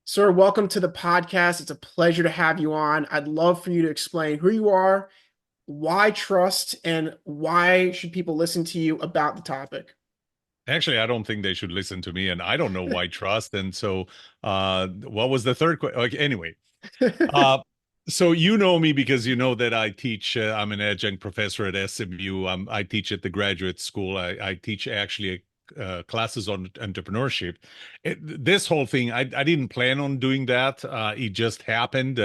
Sir, welcome to the podcast. It's a pleasure to have you on. I'd love for you to explain who you are, why trust, and why should people listen to you about the topic. Actually, I don't think they should listen to me, and I don't know why trust. And so, what was the third question? Like, anyway, uh, so you know me because you know that I teach. I'm an adjunct professor at SMU. I teach at the graduate school. I teach actually classes on entrepreneurship. This whole thing, I didn't plan on doing that. It just happened.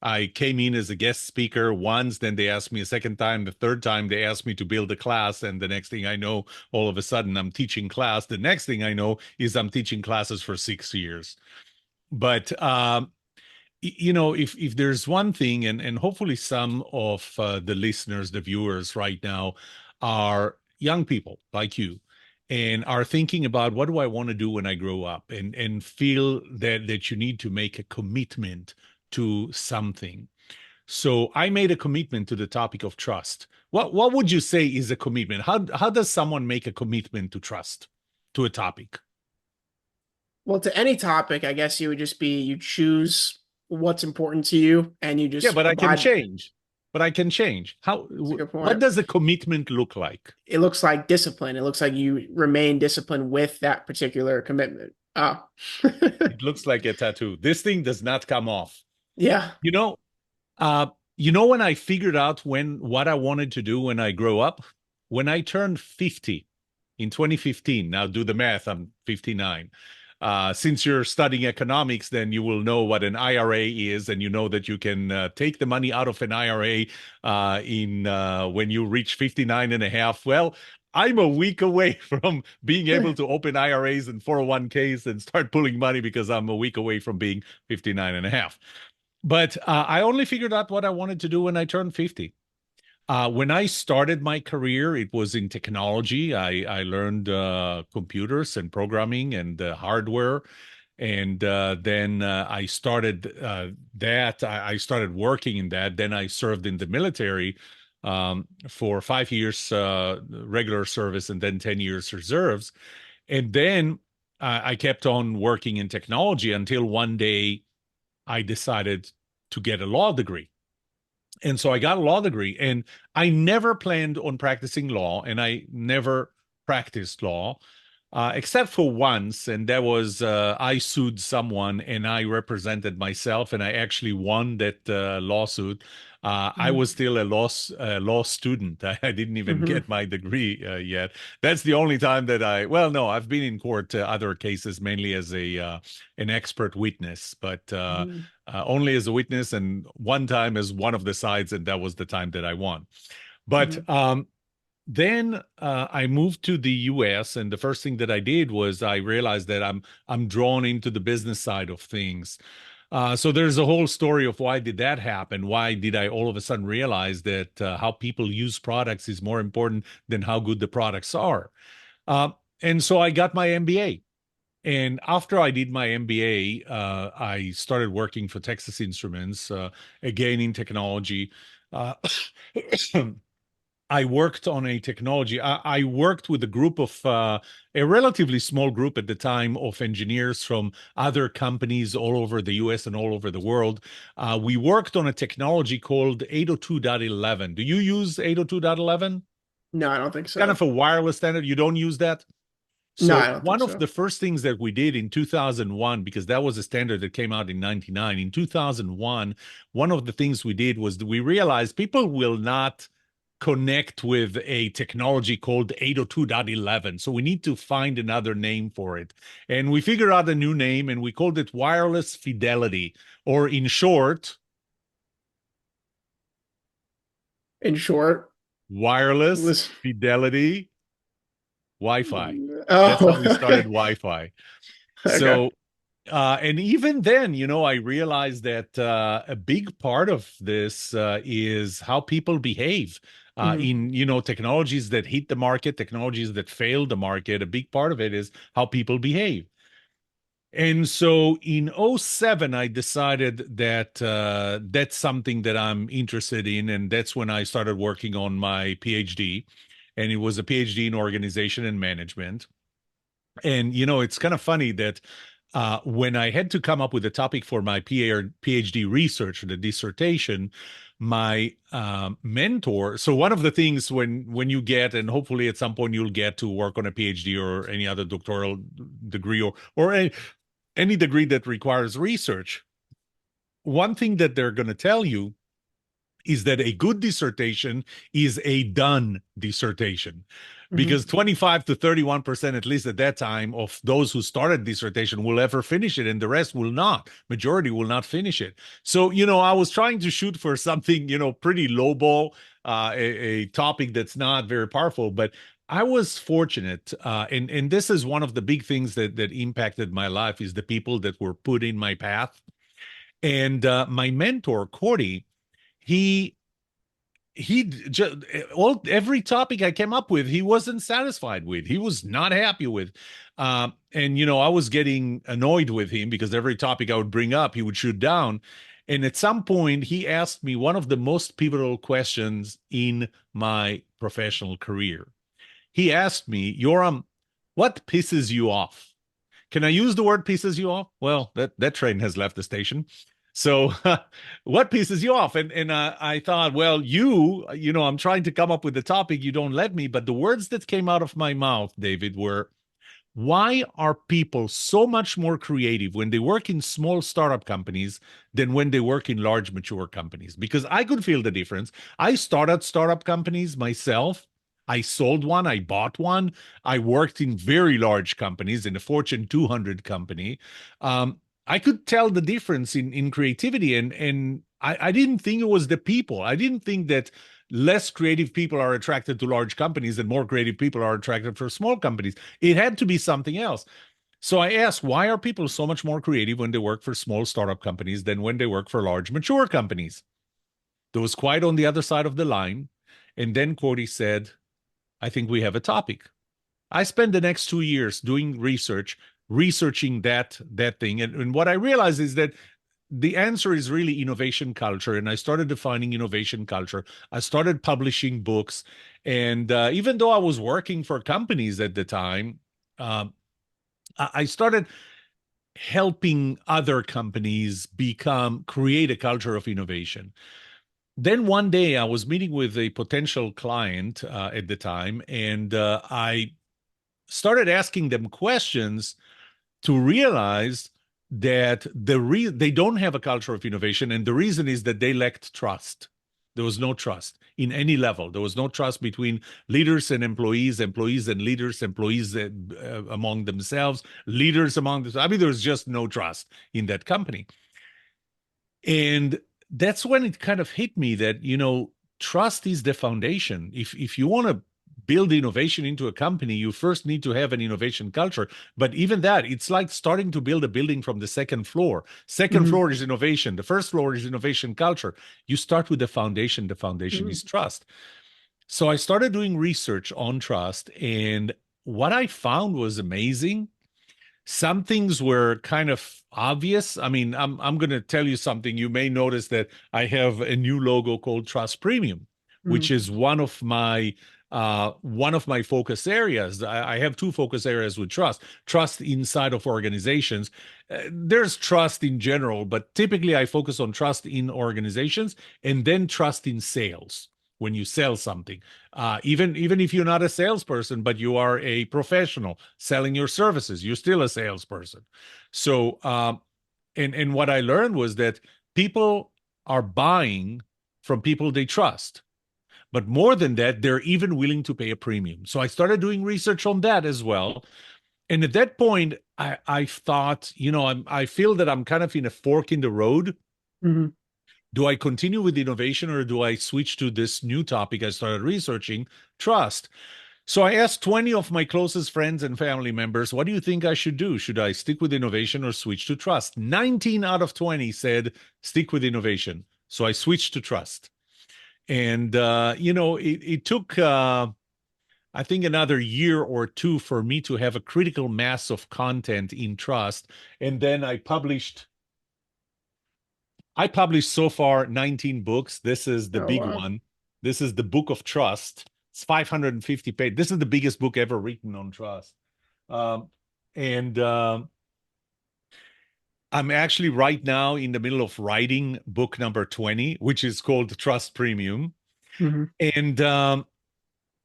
I came in as a guest speaker once, then they asked me a second time. The third time, they asked me to build a class. And the next thing I know, all of a sudden, I'm teaching class. The next thing I know is I'm teaching classes for 6 years. But if there's one thing, and hopefully some of the listeners, the viewers right now, are young people like you, and are thinking about what do I want to do when I grow up, and feel that you need to make a commitment to something. So I made a commitment to the topic of trust. What would you say is a commitment? How does someone make a commitment to trust to a topic? Well, to any topic, I guess you would just be you choose what's important to you and you Yeah, just but I can abide. change. But I can change. That's a good What point. does a commitment look like? It looks like discipline. It looks like you remain disciplined with that particular commitment. Oh, It looks like a tattoo. This thing does not come off. yeah. You know, uh, when I figured out what I wanted to do when I grow up, when I turned 50 in 2015. Now do the math, I'm 59. Since you're studying economics, then you will know what an IRA is, and you know that you can take the money out of an IRA in when you reach 59 and a half. Well, I'm a week away from being able to open IRAs and 401ks and start pulling money because I'm a week away from being 59 and a half. But I only figured out what I wanted to do when I turned 50. When I started my career, it was in technology. I learned computers and programming and hardware. And then I started that. I started working in that. Then I served in the military for 5 years, regular service, and then 10 years reserves. And then I kept on working in technology until one day I decided to get a law degree. And so I got a law degree, and I never planned on practicing law, and I never practiced law, except for once, and that was I sued someone, and I represented myself, and I actually won that lawsuit. I was still a law student. I didn't even Hmm. get my degree yet. That's the only time that well, no, I've been in court other cases, mainly as a an expert witness, but only as a witness, and one time as one of the sides, and that was the time that I won. But Hmm. then I moved to the U.S., and the first thing that I did was I realized that I'm drawn into the business side of things. So there's a whole story of why did that happen? Why did I all of a sudden realize that how people use products is more important than how good the products are? Uh, and so I got my MBA. And after I did my MBA, I started working for Texas Instruments, again in technology. Uh, I worked on a technology. I worked with a group of a relatively small group at the time of engineers from other companies all over the US and all over the world. We worked on a technology called 802.11. Do you use 802.11? No, I don't think It's kind so. of a wireless standard. You don't use that? No, So I don't think one of so. the first things that we did in 2001, because that was a standard that came out in 99, in 2001, one of the things we did was that we realized people will not connect with a technology called 802.11. So we need to find another name for it. And we figured out a new name, and we called it wireless fidelity, or in short, In short, wireless listen. fidelity Wi-Fi. That's how Oh, we started okay. Wi-Fi. Okay. So and even then, I realized that a big part of this is how people behave Hmm. in, technologies that hit the market, technologies that fail the market. A big part of it is how people behave. And so in '07, I decided that that's something that I'm interested in. And that's when I started working on my PhD. And it was a PhD in organization and management. And, it's kind of funny that when I had to come up with a topic for my PhD research, the dissertation, my mentor. So one of the things when you get, and hopefully at some point you'll get to work on a PhD or any other doctoral degree or any degree that requires research, one thing that they're going to tell you is that a good dissertation is a done dissertation, Hmm. because 25 to 31%, at least at that time, of those who started dissertation will ever finish it, and the rest will not. Majority will not finish it. So, I was trying to shoot for something, pretty lowball, a topic that's not very powerful, but I was fortunate, and this is one of the big things that impacted my life, is the people that were put in my path. And my mentor, Cordy, he just every topic I came up with, he wasn't satisfied with. He was not happy with. And I was getting annoyed with him because every topic I would bring up, he would shoot down. And at some point, he asked me one of the most pivotal questions in my professional career. He asked me, Yoram, what pisses you off? Can I use the word pisses you off? Well, that train has left the station. So, what pisses you off? And I thought, well, I'm trying to come up with the topic. You don't let me. But the words that came out of my mouth, David, were, why are people so much more creative when they work in small startup companies than when they work in large mature companies? Because I could feel the difference. I started startup companies myself. I sold one, I bought one. I worked in very large companies, in a Fortune 200 company. I could tell the difference in creativity, and I didn't think it was the people. I didn't think that less creative people are attracted to large companies and more creative people are attracted for small companies. It had to be something else. So I asked, why are people so much more creative when they work for small startup companies than when they work for large mature companies? There was quite on the other side of the line. And then Cordy said, I think we have a topic. I spent the next 2 years doing research, researching that thing. And what I realized is that the answer is really innovation culture. And I started defining innovation culture. I started publishing books. And even though I was working for companies at the time, um, I started helping other companies create a culture of innovation. Then one day I was meeting with a potential client at the time, and I started asking them questions to realize that they don't have a culture of innovation, and the reason is that they lacked trust. There was no trust in any level. There was no trust between leaders and employees, employees and leaders, employees among themselves, leaders among themselves. I mean, there was just no trust in that company. And that's when it kind of hit me that, trust is the foundation. If you want to build innovation into a company, you first need to have an innovation culture. But even that, it's like starting to build a building from the second floor. Second Hmm. floor is innovation. The first floor is innovation culture. You start with the foundation. The foundation is trust. So I started doing research on trust, and what I found was amazing. Some things were kind of obvious. I mean, I'm going to tell you something. You may notice that I have a new logo called Trust Premium, which Hmm. is one of my focus areas. I have two focus areas with trust. Trust inside of organizations. There's trust in general, but typically I focus on trust in organizations and then trust in sales when you sell something. Even if you're not a salesperson, but you are a professional selling your services, you're still a salesperson. So, and what I learned was that people are buying from people they trust. But more than that, they're even willing to pay a premium. So I started doing research on that as well. And at that point, I thought, I feel that I'm kind of in a fork in the road. Hmm. Do I continue with innovation or do I switch to this new topic I started researching, trust? So I asked 20 of my closest friends and family members, what do you think I should do? Should I stick with innovation or switch to trust? 19 out of 20 said, stick with innovation. So I switched to trust. And, it took, I think, another year or two for me to have a critical mass of content in trust. And then I published so far 19 books. This is the Oh, big wow. one. This is the Book of Trust. It's 550 pages. This is the biggest book ever written on trust. Um, and I'm actually right now in the middle of writing book number 20, which is called Trust Premium. Hmm. And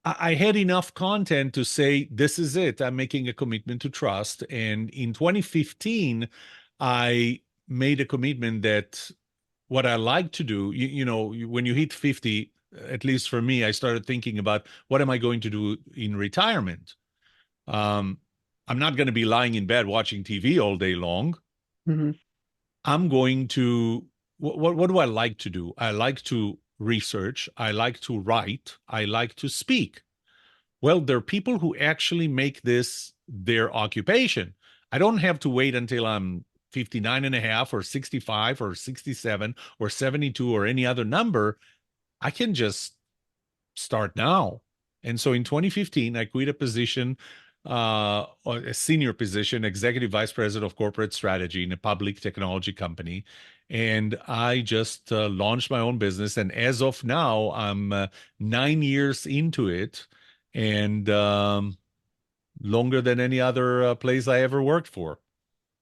I had enough content to say, this is it. I'm making a commitment to trust. And in 2015, I made a commitment that what I like to do, when you hit 50, at least for me, I started thinking about what am I going to do in retirement? Um, I'm not going to be lying in bed watching TV all day long. Hmm. I'm going to, what do I like to do? I like to research. I like to write. I like to speak. Well, there are people who actually make this their occupation. I don't have to wait until I'm 59 and a half or 65 or 67 or 72 or any other number. I can just start now. And so in 2015, I quit a position, a senior position, executive vice president of corporate strategy in a public technology company. And I just launched my own business. And as of now, I'm 9 years into it and longer than any other place I ever worked for.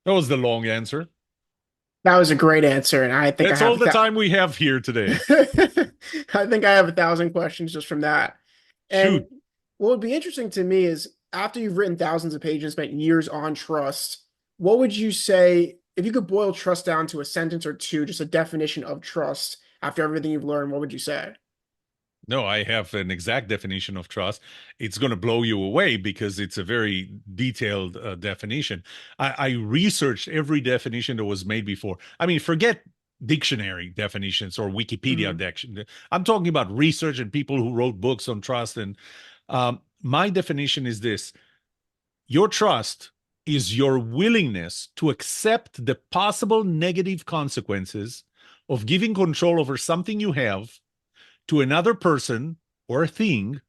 That was the long answer. That was a great answer, and I think I That's have all a the time we have here today. I think I have 1,000 questions just from that. And Shoot. what would be interesting to me is after you've written thousands of pages, spent years on trust, what would you say if you could boil trust down to a sentence or two, just a definition of trust after everything you've learned, what would you say? No, I have an exact definition of trust. It's going to blow you away because it's a very detailed definition. I researched every definition that was made before. I mean, forget dictionary definitions or Wikipedia Hmm. definition. I'm talking about research and people who wrote books on trust. And my definition is this: your trust is your willingness to accept the possible negative consequences of giving control over something you have to another person or thing,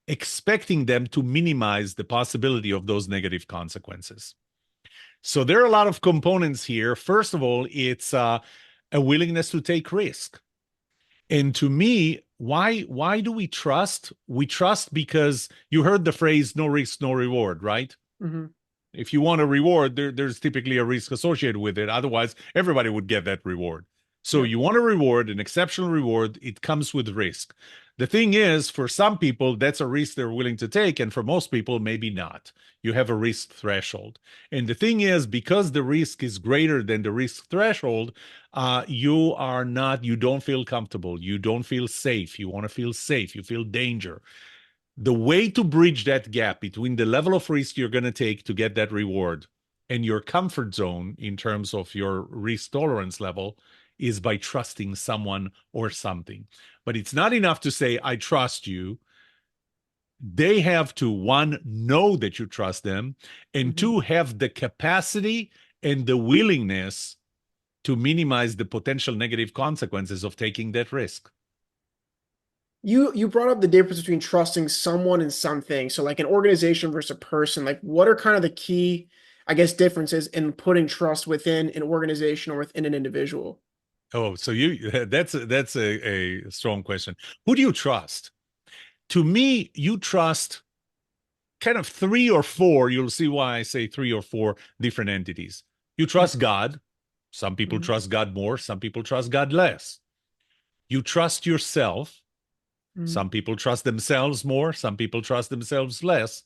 expecting them to minimize the possibility of those negative consequences. So there are a lot of components here. First of all, it's a willingness to take risk. And to me, why do we trust? We trust because you heard the phrase "no risk, no reward," right? Hmm. If you want a reward, there's typically a risk associated with it. Otherwise, everybody would get that reward. So Yep. you want a reward, an exceptional reward, it comes with risk. The thing is, for some people, that's a risk they're willing to take. And for most people, maybe not. You have a risk threshold. And the thing is, because the risk is greater than the risk threshold, you don't feel comfortable. You don't feel safe. You want to feel safe. You feel danger. The way to bridge that gap between the level of risk you're going to take to get that reward and your comfort zone in terms of your risk tolerance level is by trusting someone or something. But it's not enough to say, I trust you. They have to, one, know that you trust them, and Hmm. two, have the capacity and the willingness to minimize the potential negative consequences of taking that risk. You brought up the difference between trusting someone and something. So like an organization versus a person, like what are kind of the key, I guess, differences in putting trust within an organization or within an individual? Oh, so you that's a strong question. Who do you trust? To me, you trust kind of three or four. You'll see why I say three or four different entities. You trust God. Some people Mhm. trust God more, some people trust God less. You trust yourself. Mhm. Some people trust themselves more, some people trust themselves less.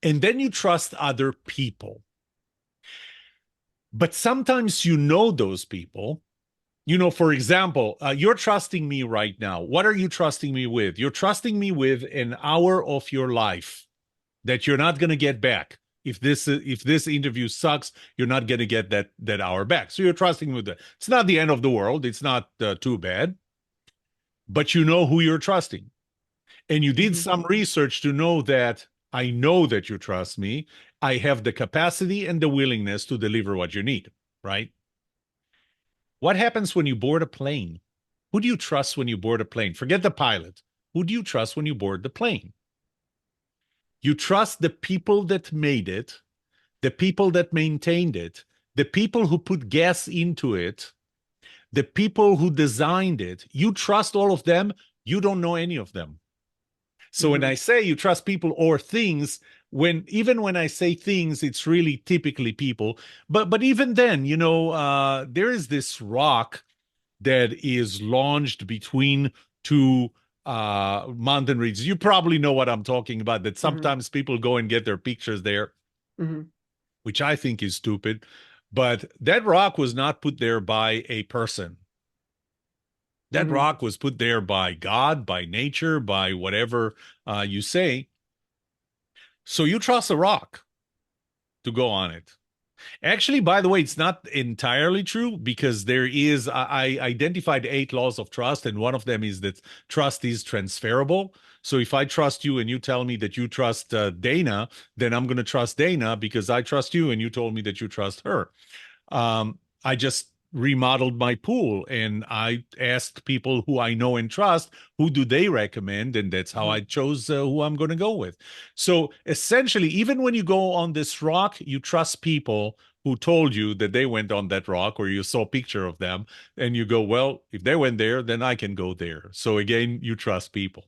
And then you trust other people. But sometimes you know those people. For example, you're trusting me right now. What are you trusting me with? You're trusting me with an hour of your life that you're not going to get back. If this interview sucks, you're not going to get that hour back. So you're trusting me with that. It's not the end of the world. It's not too bad, but you know who you're trusting, and you did Mhm. some research to know that I know that you trust me. I have the capacity and the willingness to deliver what you need. Right? What happens when you board a plane? Who do you trust when you board a plane? Forget the pilot. Who do you trust when you board the plane? You trust the people that made it, the people that maintained it, the people who put gas into it, the people who designed it. You trust all of them. You don't know any of them. So when Mhm. I say you trust people or things, when even when I say things, it's really typically people. But even then, there is this rock that is launched between two mountain ridges. You probably know what I'm talking about, that Hmm. sometimes people go and get their pictures there, Hmm. which I think is stupid. But that rock was not put there by a person. That Hmm. rock was put there by God, by nature, by whatever you say. So you trust a rock to go on it. Actually, by the way, it's not entirely true, because I identified 8 laws of trust, and one of them is that trust is transferable. So if I trust you and you tell me that you trust Dana, then I'm going to trust Dana because I trust you and you told me that you trust her. I just remodeled my pool and I asked people who I know and trust, who do they recommend? And that's how I Hmm. chose who I'm going to go with. So essentially, even when you go on this rock, you trust people who told you that they went on that rock, or you saw a picture of them and you go, well, if they went there, then I can go there. So again, you trust people.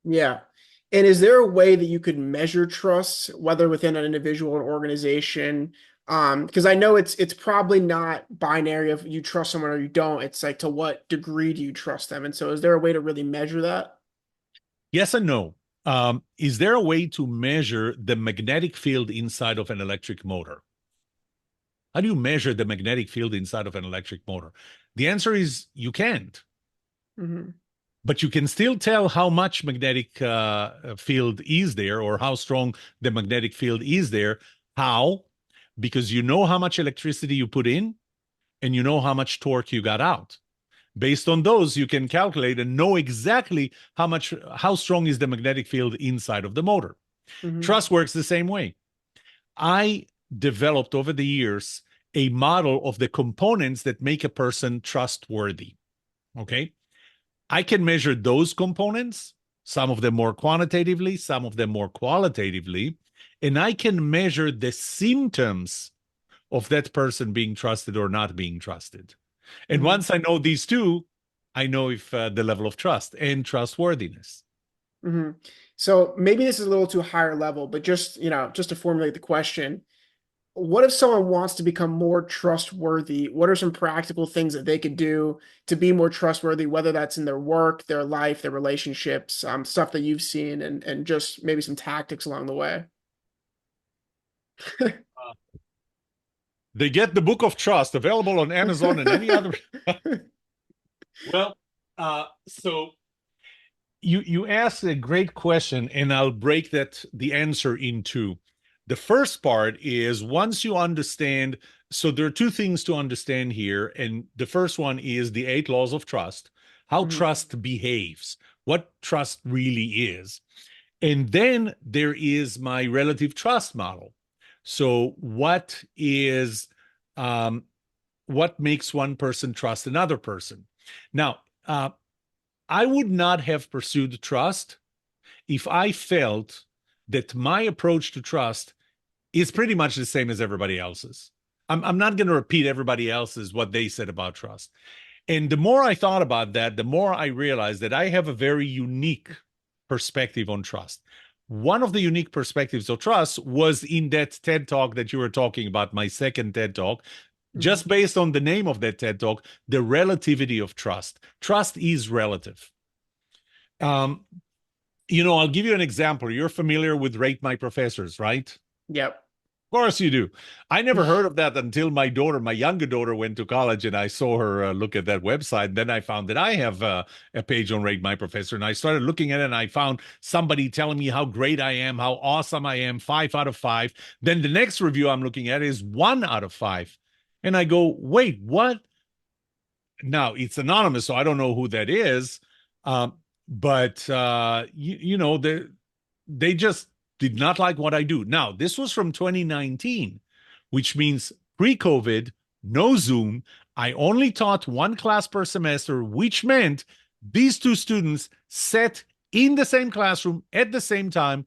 Yeah. And is there a way that you could measure trust, whether within an individual or organization? Because I know it's probably not binary of you trust someone or you don't. It's like to what degree do you trust them? And so is there a way to really measure that? Yes and no. Is there a way to measure the magnetic field inside of an electric motor? How do you measure the magnetic field inside of an electric motor? The answer is you can't, Hmm. but you can still tell how much magnetic field is there, or how strong the magnetic field is there. How? Because you know how much electricity you put in and you know how much torque you got out. Based on those, you can calculate and know exactly how strong is the magnetic field inside of the motor. Hmm. Trust works the same way. I developed over the years a model of the components that make a person trustworthy. Okay. I can measure those components, some of them more quantitatively, some of them more qualitatively, and I can measure the symptoms of that person being trusted or not being trusted. And Hmm. once I know these two, I know if the level of trust and trustworthiness. Hmm. So maybe this is a little too higher level, but just to formulate the question, what if someone wants to become more trustworthy? What are some practical things that they could do to be more trustworthy, whether that's in their work, their life, their relationships, stuff that you've seen, and just maybe some tactics along the way? They get the Book of Trust available on Amazon and any other. Well, so you asked a great question, and I'll break the answer in two. The first part is, once you understand, so there are two things to understand here, and the first one is the 8 laws of trust, how Mhm. trust behaves, what trust really is. And then there is my relative trust model. So um, what makes one person trust another person? Now, I would not have pursued trust if I felt that my approach to trust is pretty much the same as everybody else's. I'm not going to repeat everybody else's what they said about trust. And the more I thought about that, the more I realized that I have a very unique perspective on trust. One of the unique perspectives of trust was in that TED talk that you were talking about, my second TED talk, Mhm. just based on the name of that TED talk, the relativity of trust. Trust is relative. Um, I'll give you an example. You're familiar with Rate My Professors, right? Yep. Of course you do. I never heard of that until my younger daughter, went to college, and I saw her look at that website. And then I found that I have a page on Rate My Professor, and I started looking at it, and I found somebody telling me how great I am, how awesome I am, 5 out of 5. Then the next review I'm looking at is 1 out of 5. And I go, wait, what? Now it's anonymous, so I don't know who that is. But they just did not like what I do. Now, this was from 2019, which means pre-COVID, no Zoom. I only taught one class per semester, which meant these two students sat in the same classroom at the same time.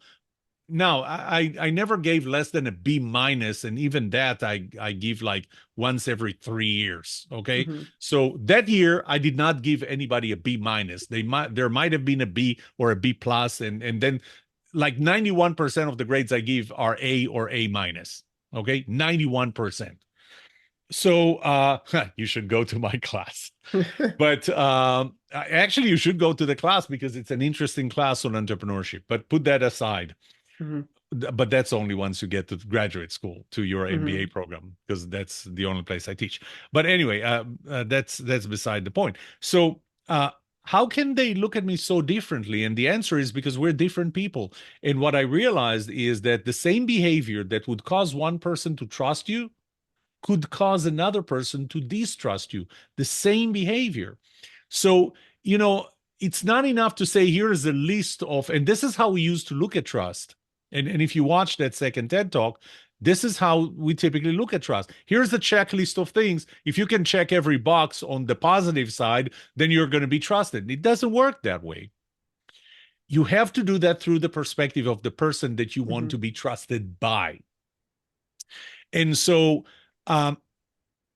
Now, I never gave less than a B minus, and even that I give like once every 3 years. Okay, Mhm. so that year I did not give anybody a B minus. There might have been a B or a B plus, and then like 91% of the grades I give are A or A minus. Okay, 91%. So you should go to my class. But actually, you should go to the class because it's an interesting class on entrepreneurship. But put that aside. Mhm. But that's only once you get to graduate school, to your MBA Mhm. program, because that's the only place I teach. But anyway, that's beside the point. So how can they look at me so differently? And the answer is because we're different people. And what I realized is that the same behavior that would cause one person to trust you could cause another person to distrust you. The same behavior. So, you know, it's not enough to say, here is a list of, and this is how we used to look at trust. And if you watch that second TED talk, this is how we typically look at trust. Here's the checklist of things. If you can check every box on the positive side, then you're going to be trusted. It doesn't work that way. You have to do that through the perspective of the person that you want to Mhm. be trusted by. And so, um,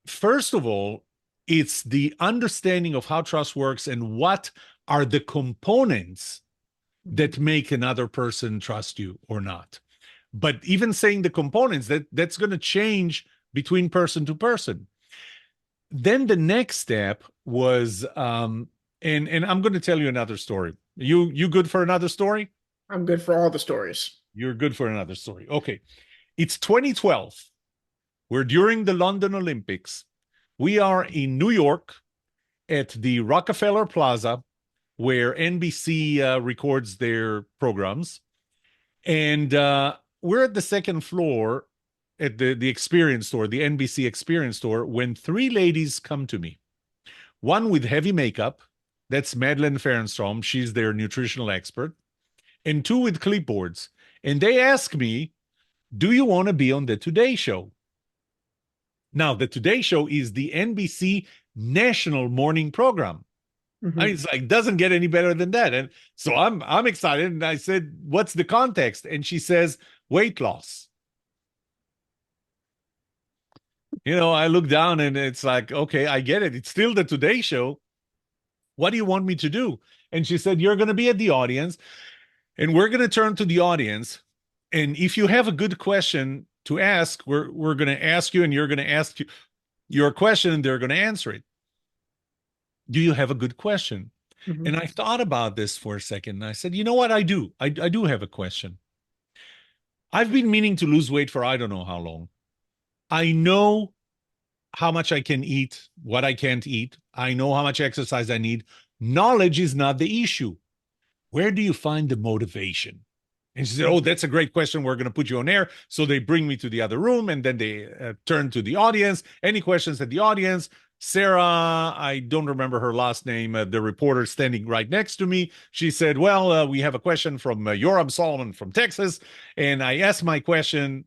first of all, it's the understanding of how trust works and what are the components Mhm. that make another person trust you or not. But even saying the components, that's going to change between person to person. Then the next step was, and I'm going to tell you another story. You good for another story? I'm good for all the stories. You're good for another story. Okay, it's 2012. We're during the London Olympics. We are in New York at the Rockefeller Plaza, where NBC records their programs. And we're at the second floor at the experience store, the NBC experience store, when three ladies come to me. One with heavy makeup, that's Madeline Ferenstrom, she's their nutritional expert, and two with clipboards. And they ask me, do you want to be on the Today Show? Now, the Today Show is the NBC national morning program. Mhm. It's like doesn't get any better than that. And so I'm excited. And I said, what's the context? And she says, weight loss. I look down and it's like, okay, I get it. It's still the Today Show. What do you want me to do? And she said, you're going to be at the audience and we're going to turn to the audience. And if you have a good question to ask, we're going to ask you and you're going to ask your question and they're going to answer it. Do you have a good question? And Mhm. I thought about this for a second. And I said, you know what? I do. I do have a question. I've been meaning to lose weight for I don't know how long. I know how much I can eat, what I can't eat. I know how much exercise I need. Knowledge is not the issue. Where do you find the motivation? And she said, oh, Mhm. that's a great question. We're going to put you on air. So they bring me to the other room and then they turn to the audience. Any questions at the audience? Sarah, I don't remember her last name, the reporter standing right next to me. She said, well, we have a question from Yoram Solomon from Texas. And I asked my question.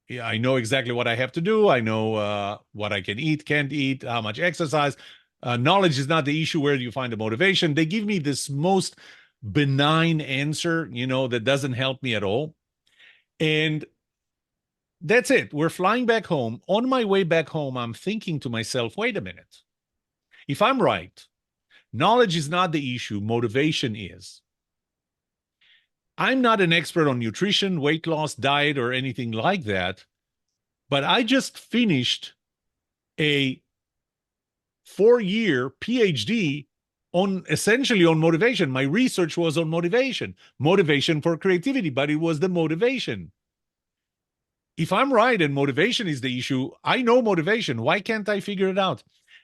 Yeah, I know exactly what I have to do. I know what I can eat, can't eat, how much exercise. Knowledge is not the issue. Where do you find the motivation? They give me this most benign answer, that doesn't help me at all. And that's it. We're flying back home. On my way back home, I'm thinking to myself, wait a minute. If I'm right, knowledge is not the issue, motivation is. I'm not an expert on nutrition, weight loss, diet, or anything like that, but I just finished a 4-year PhD on essentially on motivation. My research was on motivation for creativity, but it was the motivation. If I'm right and motivation is the issue, I know motivation. Why can't I figure it out?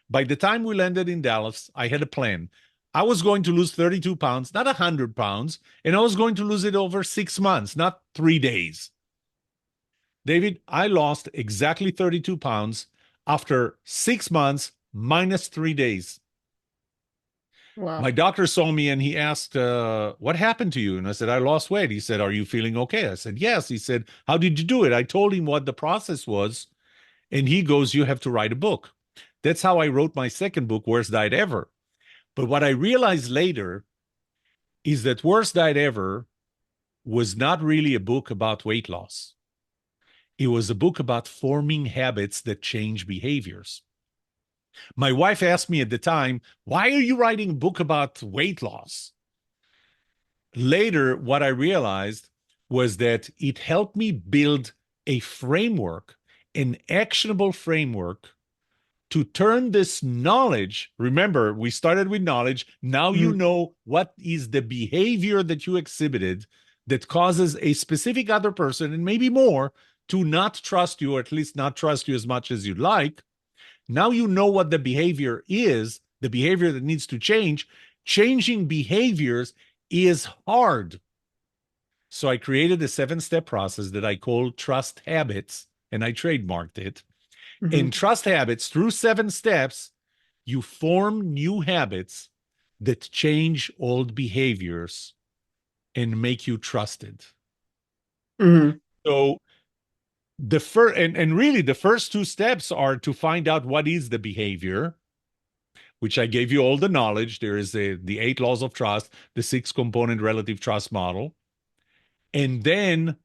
By the time we landed in Dallas, I had a plan. I was going to lose 32 pounds, not 100 pounds, and I was going to lose it over 6 months, not 3 days. David, I lost exactly 32 pounds after 6 months minus 3 days. My Wow. doctor saw me and he asked, what happened to you? And I said, I lost weight. He said, are you feeling okay? I said, yes. He said, how did you do it? I told him what the process was. And he goes, you have to write a book. That's how I wrote my second book, Worst Diet Ever. But what I realized later is that Worst Diet Ever was not really a book about weight loss. It was a book about forming habits that change behaviors. My wife asked me at the time, why are you writing a book about weight loss? Later, what I realized was that it helped me build a framework, an actionable framework to turn this knowledge. Remember, we started with knowledge. Now you Mhm. know what is the behavior that you exhibited that causes a specific other person, and maybe more, to not trust you, or at least not trust you as much as you'd like. Now you know what the behavior is, the behavior that needs to change. Changing behaviors is hard. So I created a 7-step process that I call trust habits, and I trademarked it. In Mhm. trust habits, through 7 steps, you form new habits that change old behaviors and make you trusted. Mhm. So the first and really the first 2 steps are to find out what is the behavior, which I gave you all the knowledge. There is the 8 laws of trust, the 6 component relative trust model. And then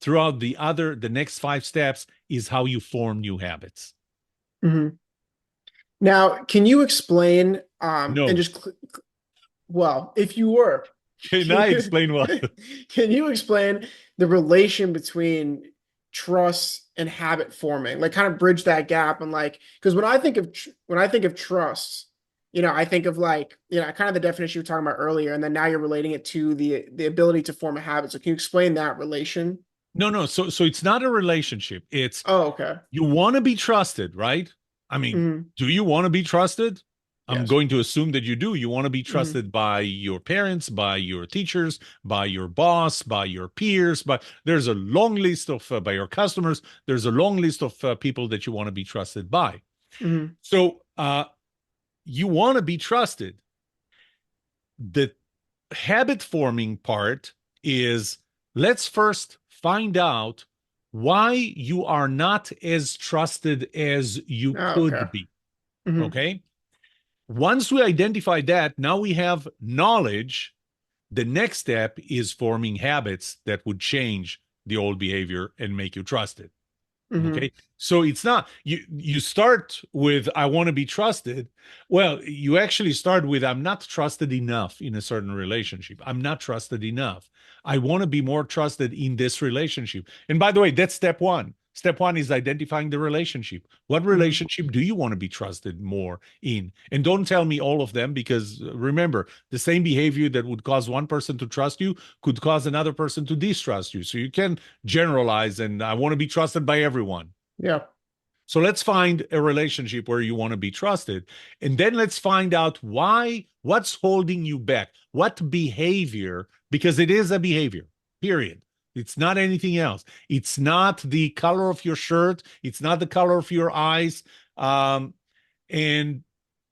throughout the next 5 steps is how you form new habits. Mhm. Now, can you explain, and No. just well, if you were, Can can I you explain what? can you explain the relation between trust and habit forming? Like, kind of bridge that gap, and like, because when I think of trust, I think of like, kind of the definition you were talking about earlier, and then now you're relating it to the ability to form a habit. So, can you explain that relation? No, no. So it's not a relationship. It's Oh, okay. you want to be trusted, right? I mean, Hmm. do you want to be trusted? I'm Yes. going to assume that you do. You want to be Hmm. trusted by your parents, by your teachers, by your boss, by your peers, but there's a long list of by your customers. There's a long list of people that you want to be trusted by. Hmm. So you want to be trusted. The habit forming part is let's first find out why you are not as trusted as you Oh, okay. could be. Hmm. Okay. Once we identify that, now we have knowledge. The next step is forming habits that would change the old behavior and make you trusted. Hmm. Okay. So it's not you start with I want to be trusted. Well, you actually start with I'm not trusted enough in a certain relationship. I'm not trusted enough. I want to be more trusted in this relationship. And by the way, that's step one. Step one is identifying the relationship. What Hmm. relationship do you want to be trusted more in? And don't tell me all of them because remember, the same behavior that would cause one person to trust you could cause another person to distrust you. So you can generalize and I want to be trusted by everyone. Yeah. So let's find a relationship where you want to be trusted. And then let's find out what's holding you back? What behavior, because it is a behavior, period. It's not anything else. It's not the color of your shirt. It's not the color of your eyes. And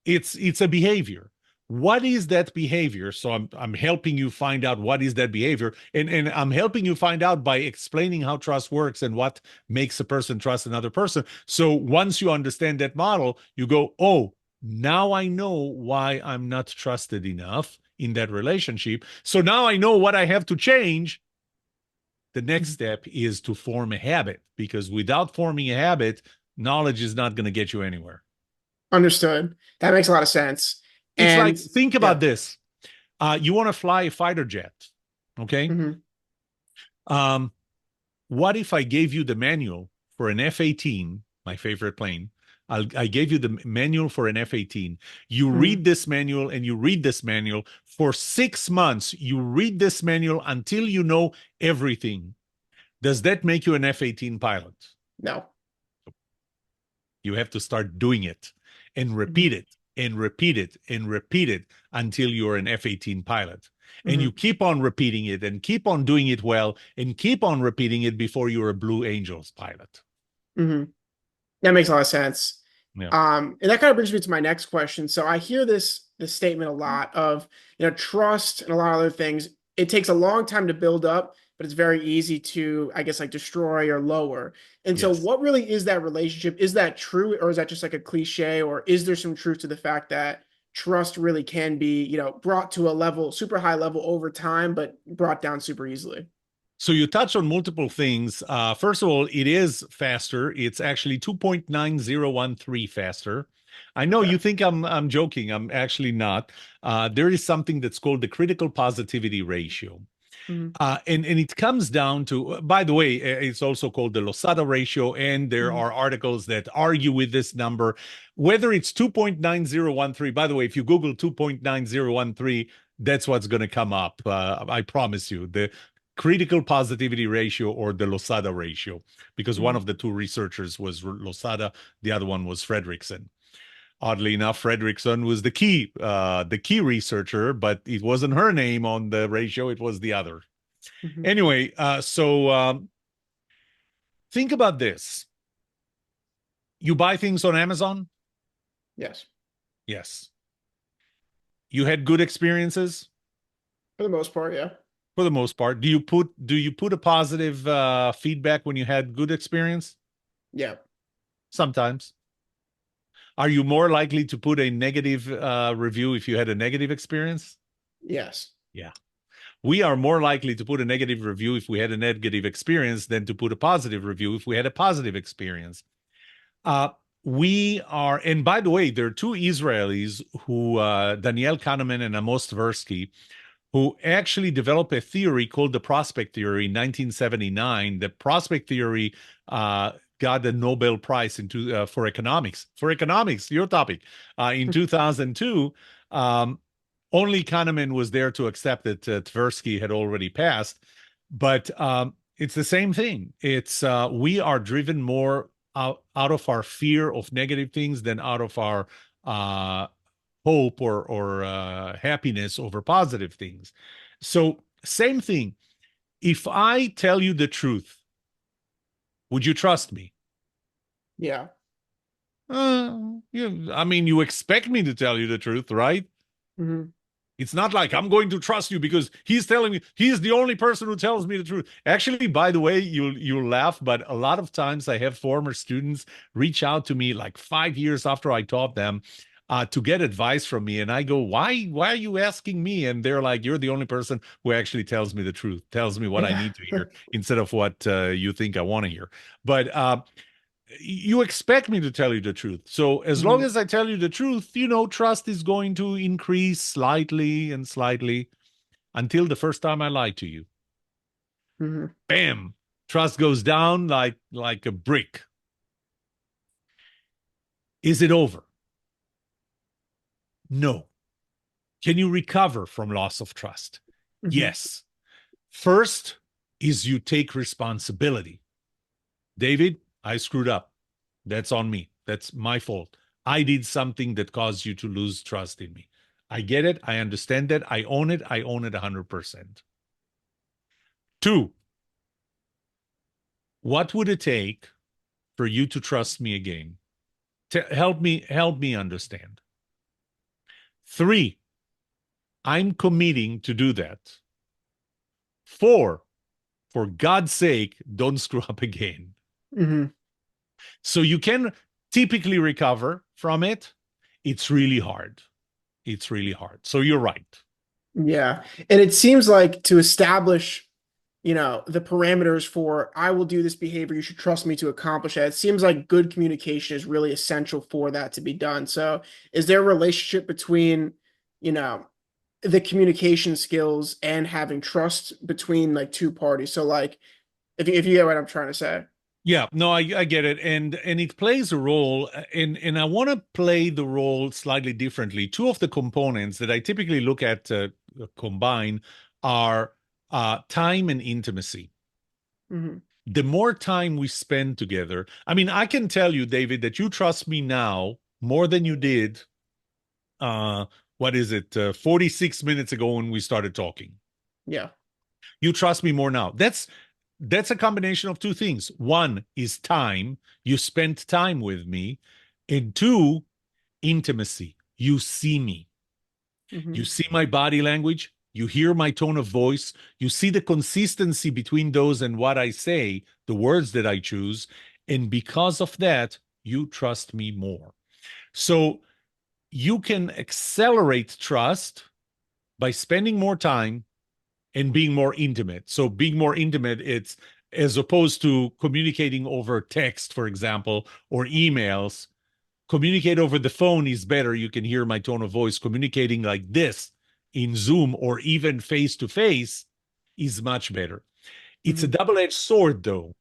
it's a behavior. What is that behavior? So I'm helping you find out what is that behavior, and I'm helping you find out by explaining how trust works and what makes a person trust another person. So once you understand that model, you go, oh, now I know why I'm not trusted enough in that relationship. So now I know what I have to change. The next step is to form a habit because without forming a habit, knowledge is not going to get you anywhere. Understood. That makes a lot of sense. It's like, And think about yeah. this. You want to fly a fighter jet, okay? Hmm. Um, what if I gave you the manual for an F-18, my favorite plane? I gave you the manual for an F-18. You read Hmm. this manual and you read this manual for 6 months. You read this manual until you know everything. Does that make you an F-18 pilot? No. You have to start doing it and Hmm. repeat it and repeat it and repeat it until you're an F-18 pilot. And you Hmm. keep on repeating it and keep on doing it well and keep on repeating it before you're a Blue Angels pilot. Hmm. That makes a lot of sense. Yeah. And that kind of brings me to my next question. So I hear this statement a lot of, trust and a lot of other things. It takes a long time to build up, but it's very easy to, I guess, like destroy or lower. And so Yes. what really is that relationship? Is that true, or is that just like a cliche, or is there some truth to the fact that trust really can be, brought to a level, super high level over time, but brought down super easily? So you touch on multiple things. First of all, it is faster. It's actually 2.9013 faster. I know Okay. you think I'm joking. I'm actually not. There is something that's called the critical positivity ratio. Mhm. And it comes down to, by the way, it's also called the Losada ratio, and there Mhm. are articles that argue with this number, whether it's 2.9013. By the way, if you Google 2.9013, that's what's going to come up. I promise you, the critical positivity ratio or the Losada ratio, because one Mhm. of the two researchers was Losada, the other one was Fredrickson. Oddly enough, Fredrickson was the key researcher, but it wasn't her name on the ratio; it was the other. Mhm. Anyway, think about this. You buy things on Amazon? Yes, Yes. You had good experiences for the most part, yeah. for the most part. Do you put a positive feedback when you had good experience? Yeah. Sometimes. Are you more likely to put a negative review if you had a negative experience? Yes. Yeah. We are more likely to put a negative review if we had a negative experience than to put a positive review if we had a positive experience. Uh, we are, and by the way, there are two Israelis who, Daniel Kahneman and Amos Tversky, who actually developed a theory called the prospect theory in 1979. The prospect theory got the Nobel Prize for economics. For economics, your topic. In 2002, um, only Kahneman was there to accept that Tversky had already passed. But it's the same thing. It's we are driven more out of our fear of negative things than out of our uh, hope or happiness over positive things. So same thing. If I tell you the truth, would you trust me? Yeah. I mean, you expect me to tell you the truth, right? Mhm. It's not like I'm going to trust you because he's telling me he's the only person who tells me the truth. Actually, by the way, you'll laugh, but a lot of times I have former students reach out to me like 5 years after I taught them to get advice from me, and I go, "Why are you asking me?" And they're like, "You're the only person who actually tells me the truth, tells me what I Yeah. need to hear instead of what you think I want to hear." But you expect me to tell you the truth. So as long Mhm. as I tell you the truth, trust is going to increase slightly and slightly until the first time I lied to you. Mhm. Bam, trust goes down like a brick. Is it over? No. Can you recover from loss of trust? Mhm. Yes. First is you take responsibility. David, I screwed up. That's on me. That's my fault. I did something that caused you to lose trust in me. I get it. I understand that. I own it. I own it 100%. Two, what would it take for you to trust me again? Help me understand. Three, I'm committing to do that. Four, for God's sake, don't screw up again. Mhm. So you can typically recover from it. It's really hard. It's really hard. So you're right. Yeah. And it seems like to establish, the parameters for I will do this behavior, you should trust me to accomplish it. It seems like good communication is really essential for that to be done. So, is there a relationship between, you know, the communication skills and having trust between like two parties? So, like, if you get what I'm trying to say. Yeah, no, I get it, and it plays a role, and I want to play the role slightly differently. Two of the components that I typically look at combine are time and intimacy. Hmm. The more time we spend together, I mean, I can tell you, David, that you trust me now more than you did. Uh, what is it? 46 minutes ago when we started talking. Yeah. You trust me more now. That's a combination of two things. One is time. You spent time with me. And two, intimacy. You see me. You Hmm. see my body language. You hear my tone of voice. You see the consistency between those and what I say, the words that I choose. And because of that, you trust me more. So you can accelerate trust by spending more time and being more intimate. So being more intimate, it's as opposed to communicating over text, for example, or emails. Communicate over the phone is better. You can hear my tone of voice. Communicating like this in Zoom or even face to face is much better. It's a Hmm. double-edged sword, though,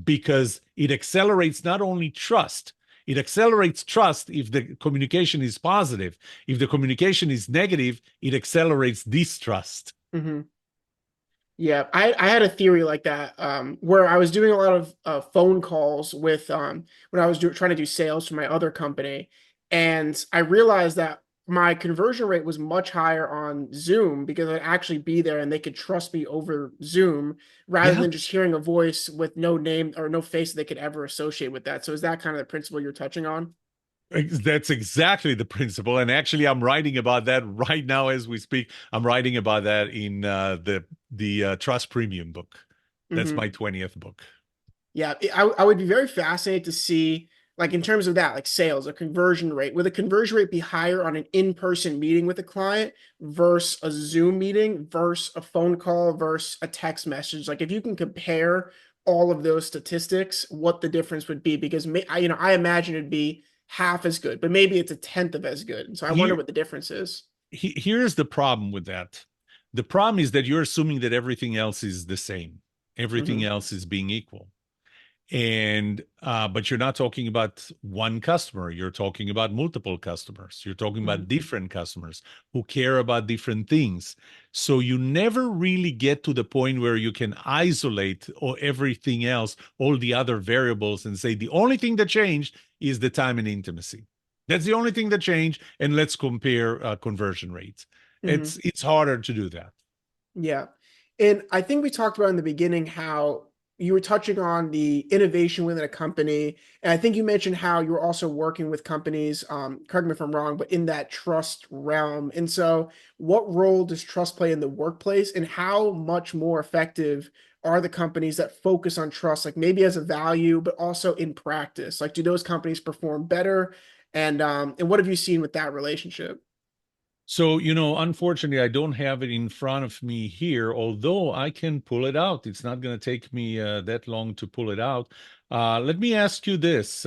because it accelerates not only trust, it accelerates trust if the communication is positive. If the communication is negative, it accelerates distrust. Hmm. Yeah, I had a theory like that, where I was doing a lot of phone calls with when I was trying to do sales for my other company, and I realized that my conversion rate was much higher on Zoom because I'd actually be there and they could trust me over Zoom rather Yeah, than just hearing a voice with no name or no face that they could ever associate with that. So is that kind of the principle you're touching on? that's exactly the principle. And actually, I'm writing about that right now as we speak. I'm writing about that in the Trust Premium book. That's Hmm. my 20th book. Yeah, I would be very fascinated to see, like, in terms of that, like sales, a conversion rate. Would the conversion rate be higher on an in-person meeting with a client versus a Zoom meeting versus a phone call versus a text message? Like, if you can compare all of those statistics, what the difference would be? Because I imagine it'd be half as good, but maybe it's a tenth of as good. And so I wonder Here, what the difference is. here's the problem with that. The problem is that you're assuming that everything else is the same, everything Hmm. else is being equal. And but you're not talking about one customer, you're talking about multiple customers, you're talking about Hmm. different customers who care about different things. So you never really get to the point where you can isolate or everything else, all the other variables, and say the only thing that changed is the time and intimacy. That's the only thing that changed, and let's compare conversion rates. Hmm. It's harder to do that. Yeah. And I think we talked about in the beginning how you were touching on the innovation within a company. And I think you mentioned how you were also working with companies, correct me if I'm wrong, but in that trust realm. And so, what role does trust play in the workplace, and how much more effective are the companies that focus on trust, like maybe as a value, but also in practice? Like, do those companies perform better? And what have you seen with that relationship? So, unfortunately, I don't have it in front of me here, although I can pull it out. It's not going to take me that long to pull it out. Let me ask you this.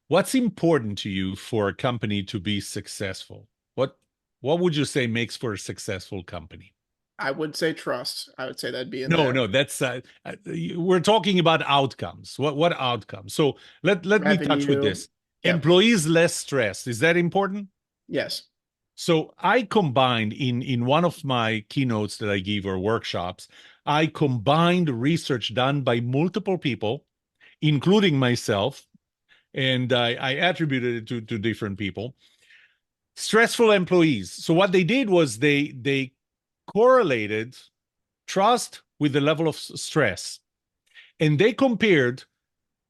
What's important to you for a company to be successful? What what would you say makes for a successful company? I would say trust. I would say that'd be in No, there. no, that's we're talking about outcomes. What outcomes? So let me touch with Revenue. this. Yep. Employees less stress. Is that important? Yes. So I combined in one of my keynotes that I give or workshops, I combined research done by multiple people, including myself, and I attributed it to different people. Stressful employees. So what they did was they correlated trust with the level of stress, and they compared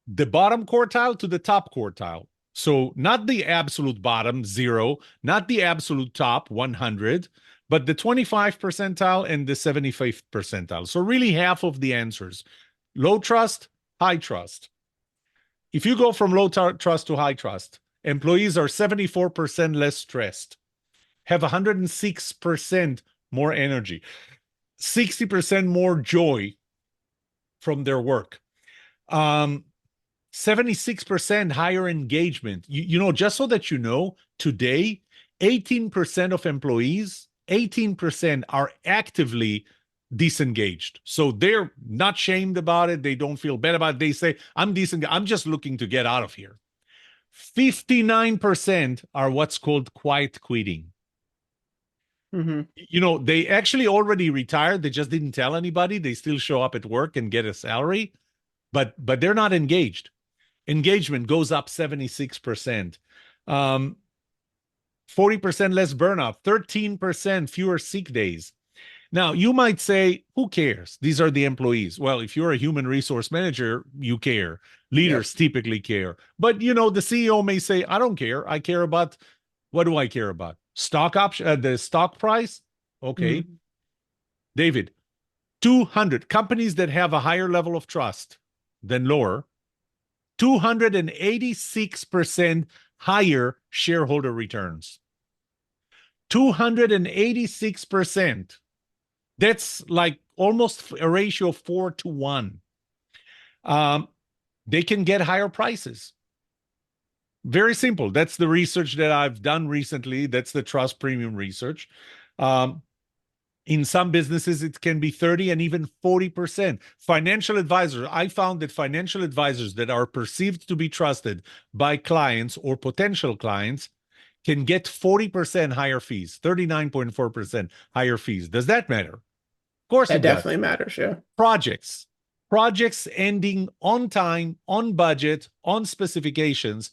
the bottom quartile to the top quartile. So not the absolute bottom, 0, not the absolute top, 100, but the 25 percentile and the 75th percentile. So really half of the answers. Low trust, high trust. If you go from low trust to high trust, employees are 74% less stressed, have 106% more energy, 60% more joy from their work. Um, 76% higher engagement. Just so that you know, today, 18% of employees, 18% are actively disengaged. So they're not shamed about it. They don't feel bad about it. They say, I'm disengaged. I'm just looking to get out of here. 59% are what's called quiet quitting. Hmm. They actually already retired. They just didn't tell anybody. They still show up at work and get a salary, but they're not engaged. Engagement goes up 76%. 40% less burnout, 13% fewer sick days. Now, you might say, who cares? These are the employees. Well, if you're a human resource manager, you care. Yep. Leaders typically care. But, the CEO may say, I don't care. I care about, what do I care about? Stock option, the stock price? Okay. Hmm. David, 200 companies that have a higher level of trust than lower, 286% higher shareholder returns. 286%. That's like almost a ratio of 4 to 1. Um, they can get higher prices. Very simple. That's the research that I've done recently. That's the trust premium research. Um, In some businesses, it can be 30 and even 40%. Financial advisors, I found that financial advisors that are perceived to be trusted by clients or potential clients can get 40% higher fees, 39.4% higher fees. Does that matter? Of course That it does. definitely matters. Yeah. Projects, projects ending on time, on budget, on specifications,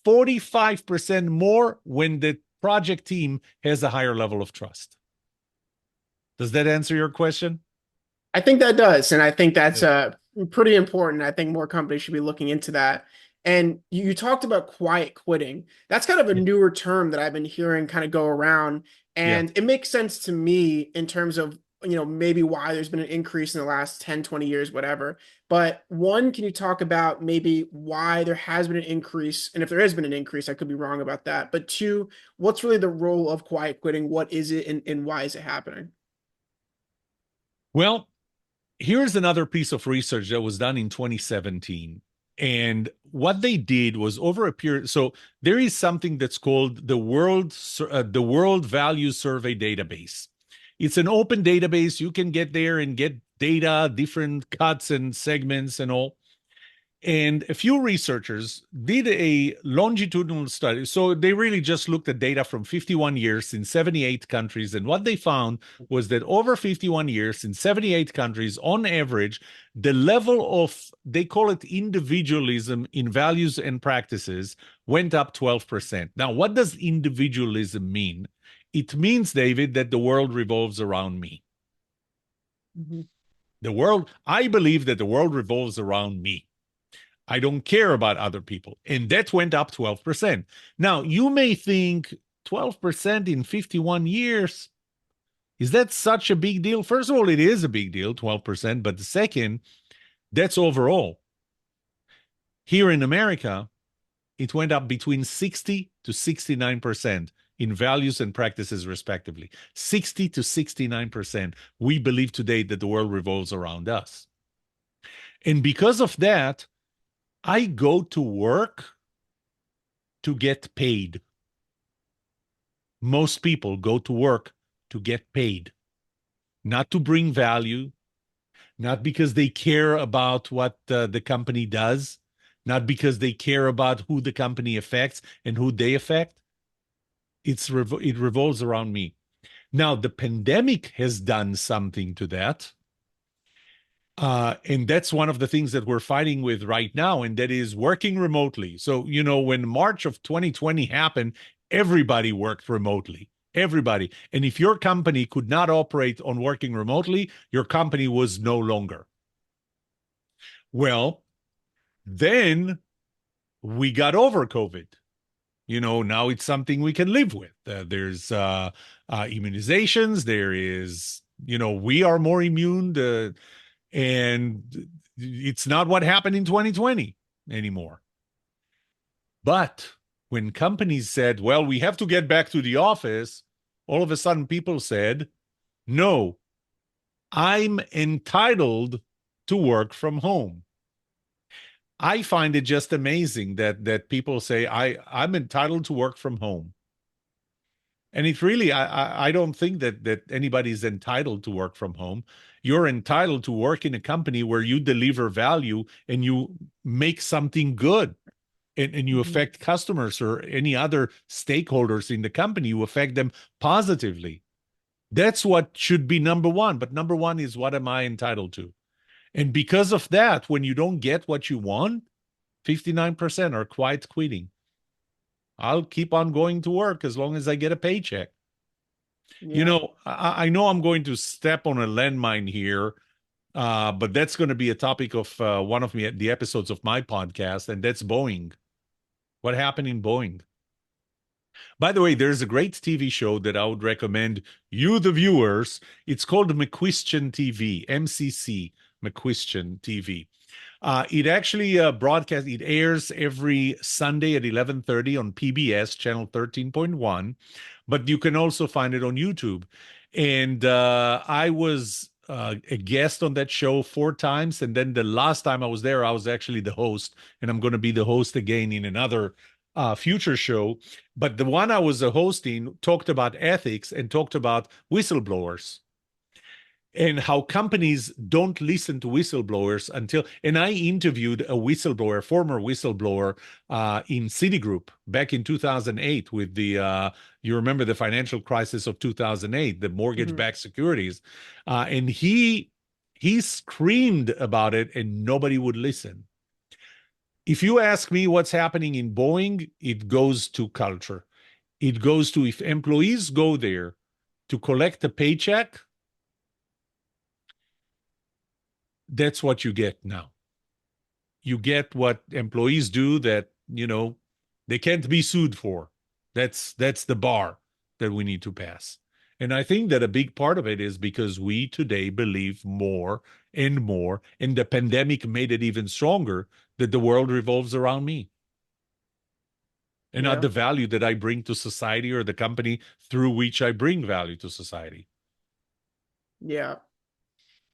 45% more when the project team has a higher level of trust. Does that answer your question? I think that does, and I think that's Yeah. pretty important. I think more companies should be looking into that. And you talked about quiet quitting. That's kind of a Yeah. newer term that I've been hearing kind of go around, Yeah. and it makes sense to me in terms of, maybe why there's been an increase in the last 10, 20 years, whatever. But one, can you talk about maybe why there has been an increase, and if there has been an increase, I could be wrong about that. But two, what's really the role of quiet quitting? What is it, and why is it happening? Well, here's another piece of research that was done in 2017. And what they did was over a period. So there is something that's called the World Value Survey Database. It's an open database. You can get there and get data, different cuts and segments and all. And a few researchers did a longitudinal study. So they really just looked at data from 51 years in 78 countries. And what they found was that over 51 years in 78 countries, on average, the level of, they call it individualism in values and practices, went up 12%. Now, what does individualism mean? It means, David, that the world revolves around me. Mhm. I believe that the world revolves around me. I don't care about other people. And that went up 12%. Now, you may think 12% in 51 years, is that such a big deal? First of all, it is a big deal, 12%. But the second, that's overall. Here in America, it went up between 60 to 69% in values and practices, respectively. 60 to 69%. We believe today that the world revolves around us. And because of that, I go to work to get paid. Most people go to work to get paid, not to bring value, not because they care about what the company does, not because they care about who the company affects and who they affect. It revolves around me. Now, the pandemic has done something to that. And that's one of the things that we're fighting with right now, and that is working remotely. So, when March of 2020 happened, everybody worked remotely. Everybody. And if your company could not operate on working remotely, your company was no longer. Well, then we got over COVID. Now it's something we can live with. There's immunizations. There is, we are more immune to, and it's not what happened in 2020 anymore. But when companies said, well, we have to get back to the office, all of a sudden people said, no, I'm entitled to work from home. I find it just amazing that people say I'm entitled to work from home. And it really, I don't think that anybody's entitled to work from home. You're entitled to work in a company where you deliver value and you make something good, and you Mhm. affect customers or any other stakeholders in the company. You affect them positively. That's what should be number one. But number one is, what am I entitled to? And because of that, when you don't get what you want, 59% are quite quitting. I'll keep on going to work as long as I get a paycheck. Yeah. I know I'm going to step on a landmine here, but that's going to be a topic of one of the episodes of my podcast, and that's Boeing. What happened in Boeing? By the way, there's a great TV show that I would recommend you, the viewers. It's called McQuestion TV, MCC, McQuestion TV. It actually it airs every Sunday at 11:30 on PBS, channel 13.1, but you can also find it on YouTube. And I was a guest on that show 4 times. And then the last time I was there, I was actually the host, and I'm going to be the host again in another future show. But the one I was hosting talked about ethics and talked about whistleblowers. and how companies don't listen to whistleblowers until, and I interviewed a whistleblower, former whistleblower, in Citigroup back in 2008 with the you remember the financial crisis of 2008, the Hmm. mortgage-backed securities, and he screamed about it and nobody would listen. If you ask me what's happening in Boeing, it goes to culture. It goes to, if employees go there to collect a paycheck, that's what you get now. You get what employees do that, they can't be sued for. That's the bar that we need to pass. And I think that a big part of it is because we today believe more and more, and the pandemic made it even stronger, that the world revolves around me and not Yeah. the value that I bring to society or the company through which I bring value to society. Yeah.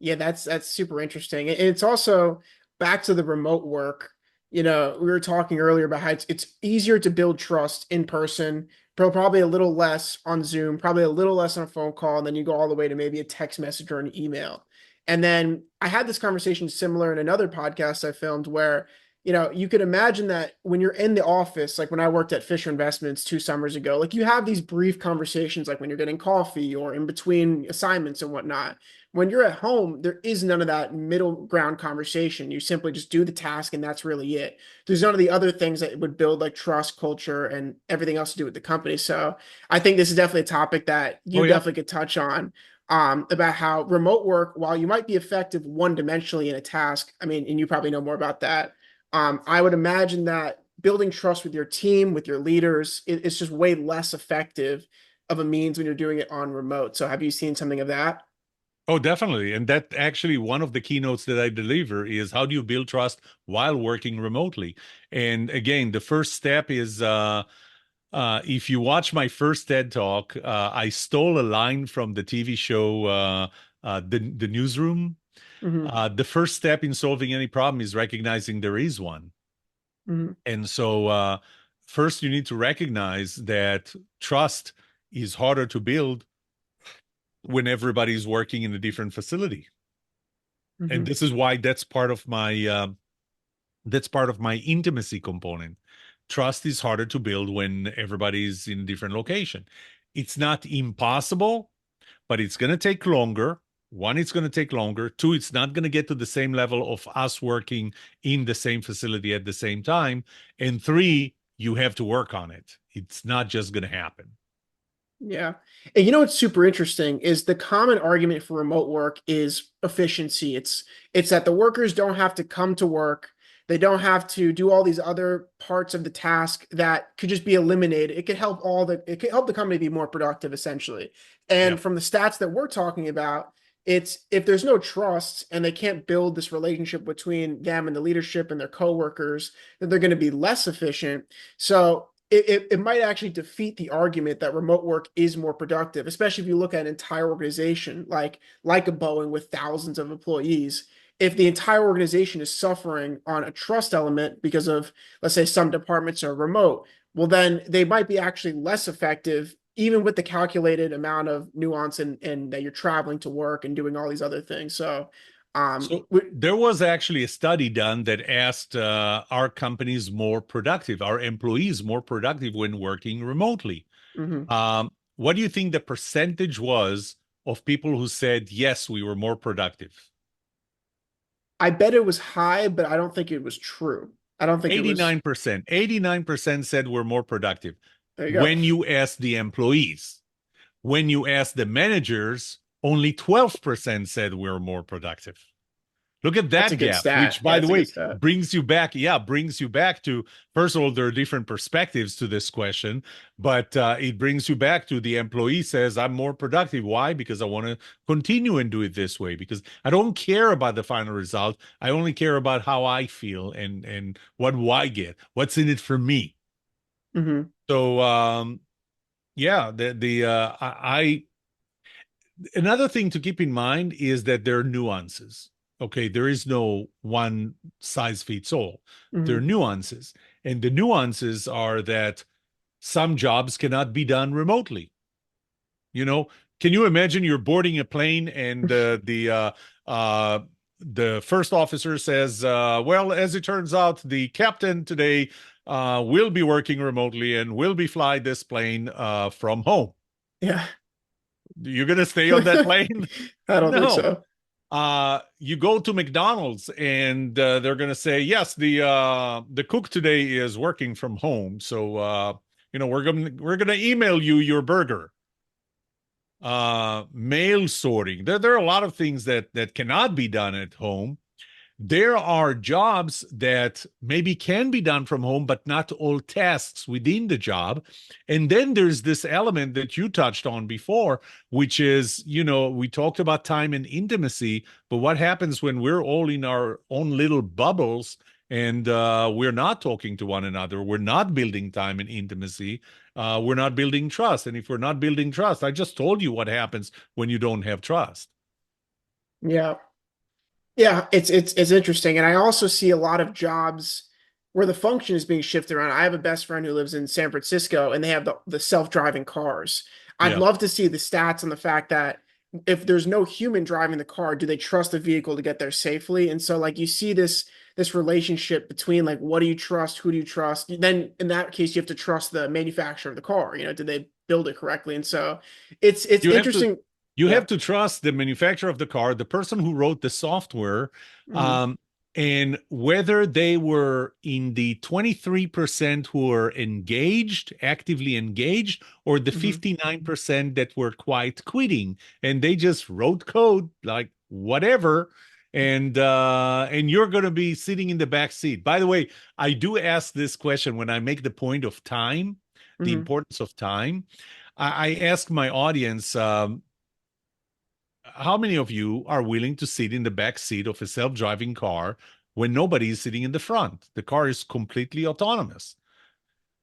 Yeah, that's super interesting. And it's also back to the remote work. We were talking earlier about how it's easier to build trust in person, probably a little less on Zoom, probably a little less on a phone call, and then you go all the way to maybe a text message or an email. And then I had this conversation similar in another podcast I filmed where, you could imagine that when you're in the office, like when I worked at Fisher Investments 2 summers ago, like you have these brief conversations, like when you're getting coffee or in between assignments and whatnot. When you're at home, there is none of that middle ground conversation. You simply just do the task and that's really it. There's none of the other things that would build like trust, culture, and everything else to do with the company. So I think this is definitely a topic that Oh you yeah. definitely could touch on, about how remote work, while you might be effective one dimensionally in a task, I mean, and you probably know more about that. I would imagine that building trust with your team, with your leaders, it's just way less effective of a means when you're doing it on remote. So have you seen something of that? Oh, definitely. And that actually one of the keynotes that I deliver is how do you build trust while working remotely? And again, the first step is if you watch my first TED talk, I stole a line from the TV show the Newsroom. Hmm. The first step in solving any problem is recognizing there is one. Hmm. And so first you need to recognize that trust is harder to build when everybody's working in a different facility. And Hmm. this is why that's part of my intimacy component. Trust is harder to build when everybody's in a different location. It's not impossible, but it's going to take longer. One, it's going to take longer. Two, it's not going to get to the same level of us working in the same facility at the same time. And three, you have to work on it. It's not just going to happen. Yeah. And what's super interesting is the common argument for remote work is efficiency. It's that the workers don't have to come to work. They don't have to do all these other parts of the task that could just be eliminated. It could help the company be more productive essentially. Yeah. And from the stats that we're talking about, it's if there's no trust and they can't build this relationship between them and the leadership and their coworkers, then they're going to be less efficient. So it might actually defeat the argument that remote work is more productive, especially if you look at an entire organization like a Boeing with thousands of employees. If the entire organization is suffering on a trust element because of, let's say, some departments are remote, well, then they might be actually less effective, even with the calculated amount of nuance and that you're traveling to work and doing all these other things. So, So there was actually a study done that asked are companies more productive, are employees more productive when working remotely? mhm. What do you think the percentage was of people who said, yes, we were more productive? I bet it was high, but I don't think it was true. I don't think it was. 89%. 89% said we're more productive There you go. when you ask the employees. When you ask the managers, only 12% said we're more productive. Look at That's a that good gap, stat. which, Yeah, by the that's a good way, stat. brings you back to, first of all, there are different perspectives to this question, but it brings you back to the employee says, I'm more productive. Why? Because I want to continue and do it this way, because I don't care about the final result. I only care about how I feel and what do I get? What's in it for me? Hmm. So, yeah, I another thing to keep in mind is that there are nuances. Okay, there is no one size fits all. There are Hmm. nuances. And the nuances are that some jobs cannot be done remotely. You know, Can you imagine you're boarding a plane and uh, the first officer says, "Well, as it turns out, the captain today will be working remotely and will be flying this plane from home." Yeah. You're gonna stay on that plane? I don't think No. so. You go to McDonald's and they're gonna say, "Yes, the cook today is working from home, so we're gonna email you your burger." Mail sorting. There are a lot of things that cannot be done at home. There are jobs that maybe can be done from home, but not all tasks within the job. And then there's this element that you touched on before, which is, we talked about time and intimacy, but what happens when we're all in our own little bubbles and we're not talking to one another? We're not building time and intimacy. We're not building trust. And if we're not building trust, I just told you what happens when you don't have trust. Yeah. Yeah, it's interesting. And I also see a lot of jobs where the function is being shifted around. I have a best friend who lives in San Francisco and they have the self-driving cars. I'd Yeah. love to see the stats on the fact that if there's no human driving the car, do they trust the vehicle to get there safely? And so like you see this relationship between like what do you trust, who do you trust? Then in that case you have to trust the manufacturer of the car. Did they build it correctly? And so it's You have to interesting. you Yeah. have to trust the manufacturer of the car, the person who wrote the software, Hmm. um, and whether they were in the 23% who are engaged, actively engaged, or the Hmm. 59% that were quite quitting, and they just wrote code like whatever, and you're going to be sitting in the back seat. By the way, I do ask this question when I make the point of time, the Hmm. importance of time. I ask my audience, how many of you are willing to sit in the back seat of a self-driving car when nobody is sitting in the front? The car is completely autonomous.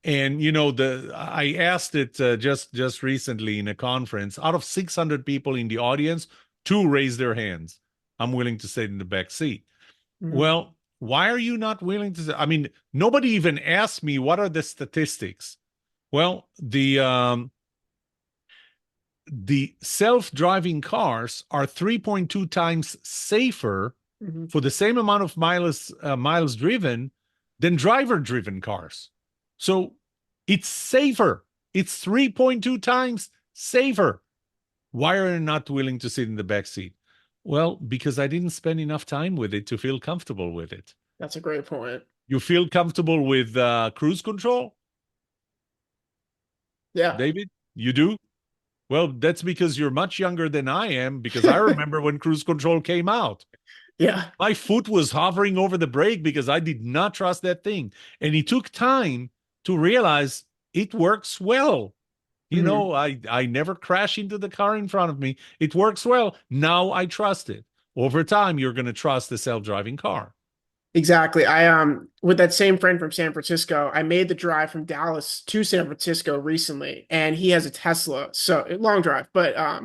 And the I asked it just recently in a conference. Out of 600 people in the audience, two raised their hands. I'm willing to sit in the back seat. Hmm. Well, why are you not willing to? I mean, nobody even asked me what are the statistics. Well, the self-driving cars are 3.2 times safer Hmm. for the same amount of miles driven than driver-driven cars. So it's safer. It's 3.2 times safer. Why are you not willing to sit in the back seat? Well, because I didn't spend enough time with it to feel comfortable with it. That's a great point. You feel comfortable with cruise control, Yeah. David? You do? Well, that's because you're much younger than I am, because I remember when cruise control came out. Yeah. My foot was hovering over the brake because I did not trust that thing. And it took time to realize it works well. Hmm. I never crash into the car in front of me. It works well. Now I trust it. Over time, you're going to trust the self-driving car. Exactly. I with that same friend from San Francisco, I made the drive from Dallas to San Francisco recently, and he has a Tesla. So long drive, but I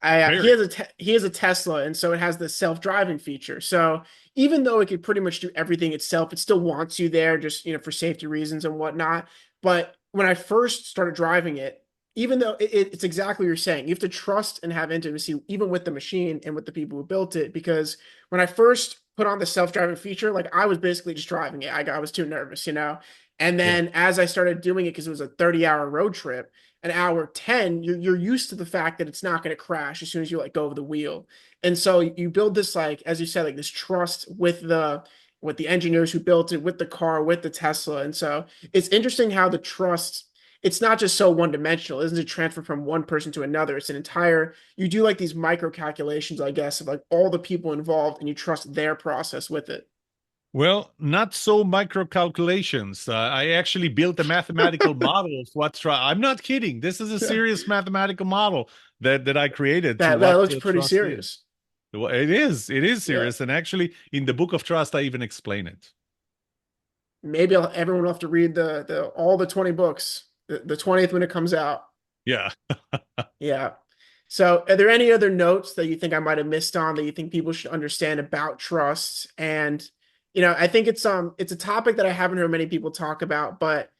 Very. he has a Tesla, and so it has the self-driving feature. So even though it could pretty much do everything itself, it still wants you there just, for safety reasons and whatnot. But when I first started driving it, even though it's exactly what you're saying, you have to trust and have intimacy even with the machine and with the people who built it, because when I first put on the self-driving feature, like I was basically just driving it. I was too nervous. And Yeah. then as I started doing it, because it was a 30-hour road trip, an hour 10, you're used to the fact that it's not going to crash as soon as you let go of the wheel. And so you build this, like, as you said, like this trust with the engineers who built it, with the car, with the Tesla. And so it's interesting how the trust, it's not just so one dimensional. It isn't a transfer from one person to another. It's an entire, you do like these micro calculations, I guess, of like all the people involved and you trust their process with it. Well, not so micro calculations. I actually built a mathematical model of what's trust. I'm not kidding. This is a serious mathematical model that I created to That what looks pretty trust is. serious. Well, it is. It is Yeah. serious. And actually, in the book of trust, I even explain it. Maybe everyone will have to read the all the 20 books, the 20th when it comes out. Yeah. Yeah. So, are there any other notes that you think I might have missed on that you think people should understand about trust? And, I think it's a topic that I haven't heard many people talk about, but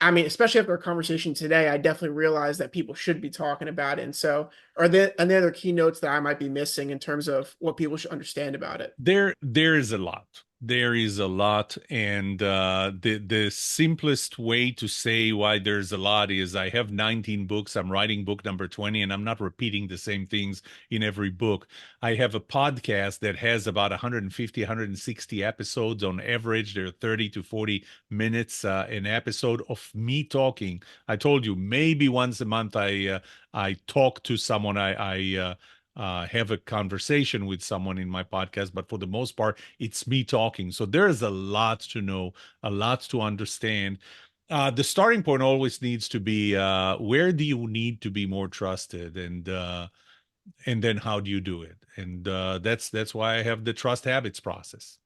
I mean, especially after our conversation today, I definitely realized that people should be talking about it. And so, are there any other keynotes that I might be missing in terms of what people should understand about it? There is a lot. There is a lot, and the simplest way to say why there's a lot is I have 19 books. I'm writing book number 20, and I'm not repeating the same things in every book. I have a podcast that has about 150, 160 episodes on average. They're 30 to 40 minutes an episode of me talking. I told you maybe once a month I talk to someone. I have a conversation with someone in my podcast, but for the most part, it's me talking. So there's a lot to know, a lot to understand. The starting point always needs to be where do you need to be more trusted, and then how do you do it? And that's why I have the trust habits process.